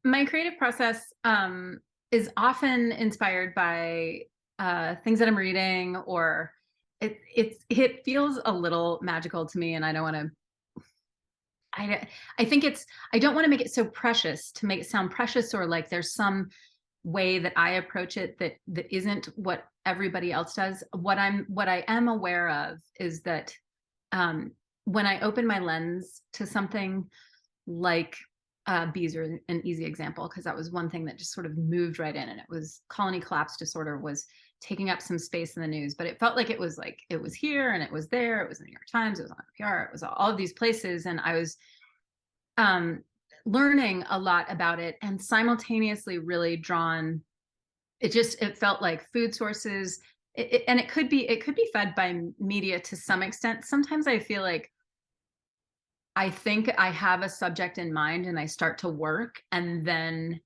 My creative process is often inspired by things that I'm reading, or it feels a little magical to me, and I don't want to. I think it's I don't want to make it so precious to make it sound precious, or like there's some way that I approach it that isn't what everybody else does. What I am aware of is that um, when I open my lens to something like bees are an easy example, because that was one thing that just sort of moved right in, and it was colony collapse disorder was taking up some space in the news, but it felt like it was here and it was there. It was in the New York Times, it was on NPR, it was all of these places, and I was um, learning a lot about it and simultaneously really drawn. It felt like food sources, and it could be fed by media to some extent. Sometimes I feel like I think I have a subject in mind and I start to work, and then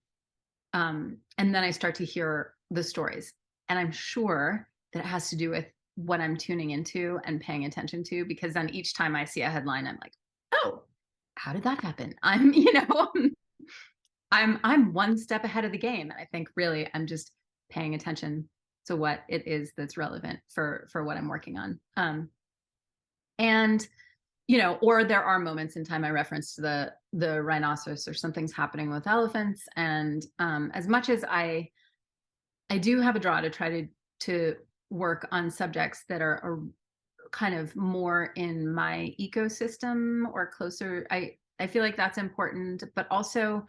I start to hear the stories. And I'm sure that it has to do with what I'm tuning into and paying attention to, because then each time I see a headline, I'm like, oh, how did that happen? I'm one step ahead of the game. And I think really I'm just paying attention to what it is that's relevant for what I'm working on. And or there are moments in time I reference to the rhinoceros, or something's happening with elephants. And as much as I do have a draw to try to work on subjects that are kind of more in my ecosystem or closer, I feel like that's important. But also,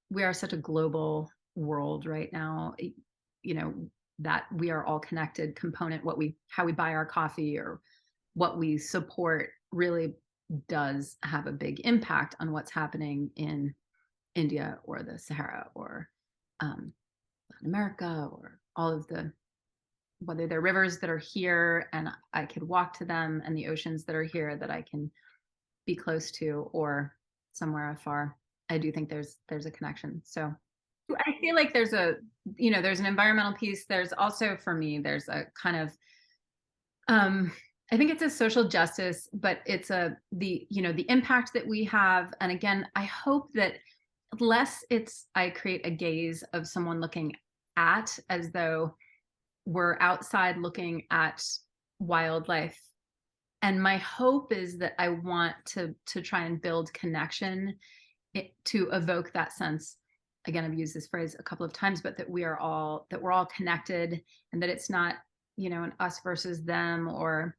we are such a global world right now, that we are all connected. Component, how we buy our coffee or what we support really does have a big impact on what's happening in India or the Sahara, or Latin America, or all of whether they're rivers that are here and I could walk to them, and the oceans that are here that I can be close to, or somewhere afar. I do think there's a connection. So I feel like there's an environmental piece. There's also, for me, there's a kind of um I think it's a social justice, but it's the impact that we have. And again, I hope that less it's I create a gaze of someone looking at, as though we're outside looking at wildlife. And my hope is that I want to try and build connection, to evoke that sense. Again, I've used this phrase a couple of times, but that we're all connected, and that it's not an us versus them. Or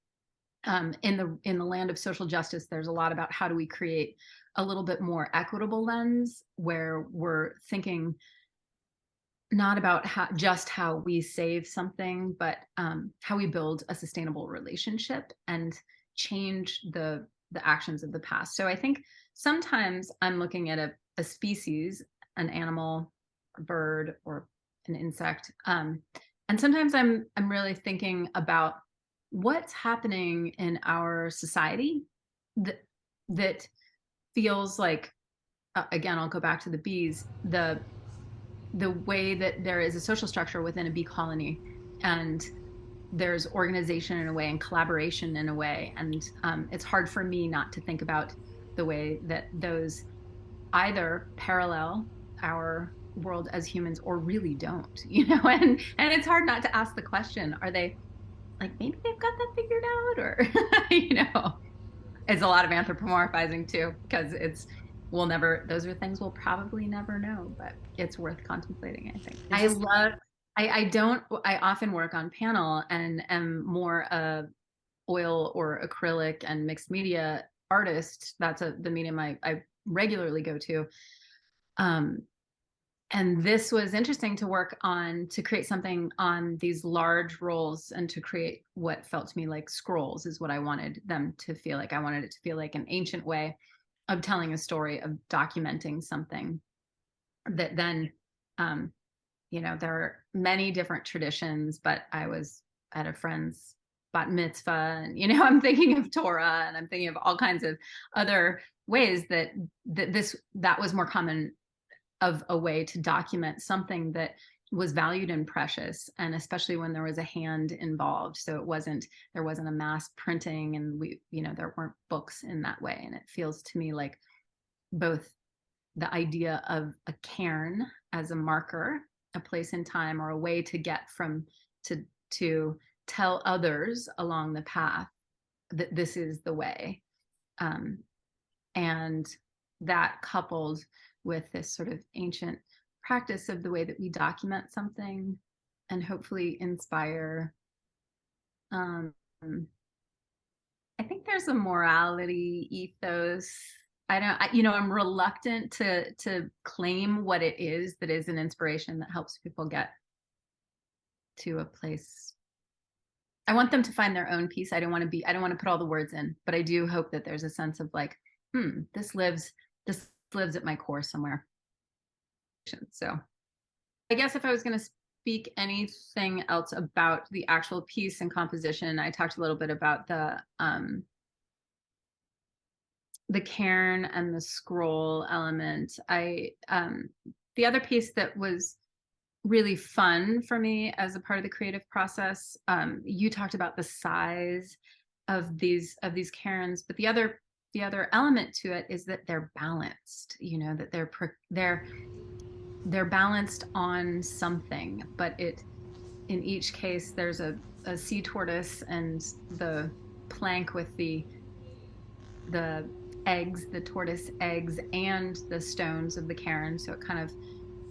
in the land of social justice, there's a lot about how do we create a little bit more equitable lens, where we're thinking not about how we save something, but how we build a sustainable relationship and change the actions of the past. So I think sometimes I'm looking at a species, an animal, a bird, or an insect, and sometimes I'm really thinking about what's happening in our society that feels like, again, I'll go back to the bees, the way that there is a social structure within a bee colony, and there's organization in a way and collaboration in a way. And it's hard for me not to think about the way that those either parallel our world as humans or really don't, and it's hard not to ask the question, are they, like, maybe they've got that figured out, or it's a lot of anthropomorphizing too, because those are things we'll probably never know, but it's worth contemplating. I think I often work on panel and am more a oil or acrylic and mixed media artist. That's the medium I regularly go to. And this was interesting to work on, to create something on these large rolls, and to create what felt to me like scrolls is what I wanted them to feel like. I wanted it to feel like an ancient way of telling a story, of documenting something that then, there are many different traditions, but I was at a friend's bat mitzvah, and, I'm thinking of Torah, and I'm thinking of all kinds of other ways that was more common of a way to document something that was valued and precious, and especially when there was a hand involved. So there wasn't a mass printing, and there weren't books in that way. And it feels to me like both the idea of a cairn as a marker, a place in time, or a way to get from to tell others along the path that this is the way. And that coupled with this sort of ancient practice of the way that we document something and hopefully inspire. I think there's a morality ethos. I'm reluctant to claim what it is that is an inspiration that helps people get to a place. I want them to find their own peace. I don't want to put all the words in, but I do hope that there's a sense of like, this lives at my core somewhere. So I guess if I was going to speak anything else about the actual piece and composition, I talked a little bit about the cairn and the scroll element. The other piece that was really fun for me as a part of the creative process, you talked about the size of these cairns, but the other element to it is that they're balanced, that they're balanced on something, but in each case there's a sea tortoise and the plank with the eggs, the tortoise eggs, and the stones of the cairn. So it kind of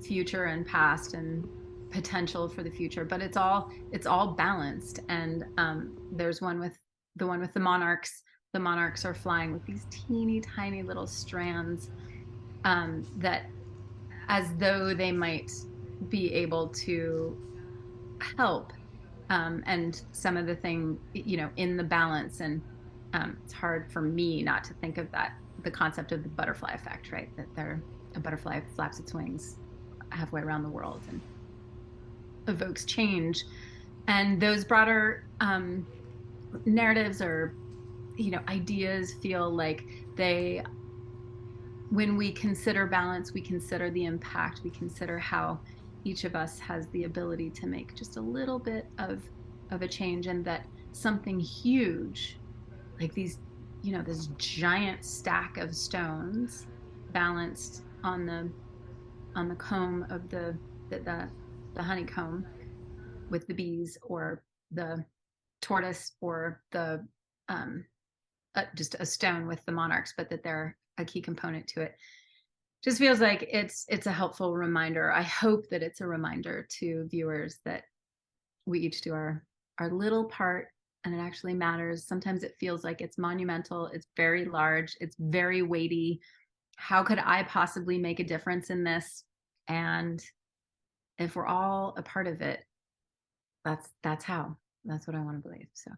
future and past and potential for the future, but it's all balanced. And there's one with the monarchs. The monarchs are flying with these teeny tiny little strands that, as though they might be able to help. And some of the thing, in the balance, and it's hard for me not to think of that, the concept of the butterfly effect, right? That a butterfly flaps its wings halfway around the world and evokes change. And those broader narratives or, ideas feel like when we consider balance, we consider the impact, we consider how each of us has the ability to make just a little bit of a change, and that something huge like these, this giant stack of stones balanced on the comb of the honeycomb with the bees, or the tortoise, or the just a stone with the monarchs, but that they're a key component to it. Just feels like it's a helpful reminder. I hope that it's a reminder to viewers that we each do our little part, and it actually matters. Sometimes it feels like it's monumental, it's very large, it's very weighty. How could I possibly make a difference in this? And if we're all a part of it, that's what I want to believe. So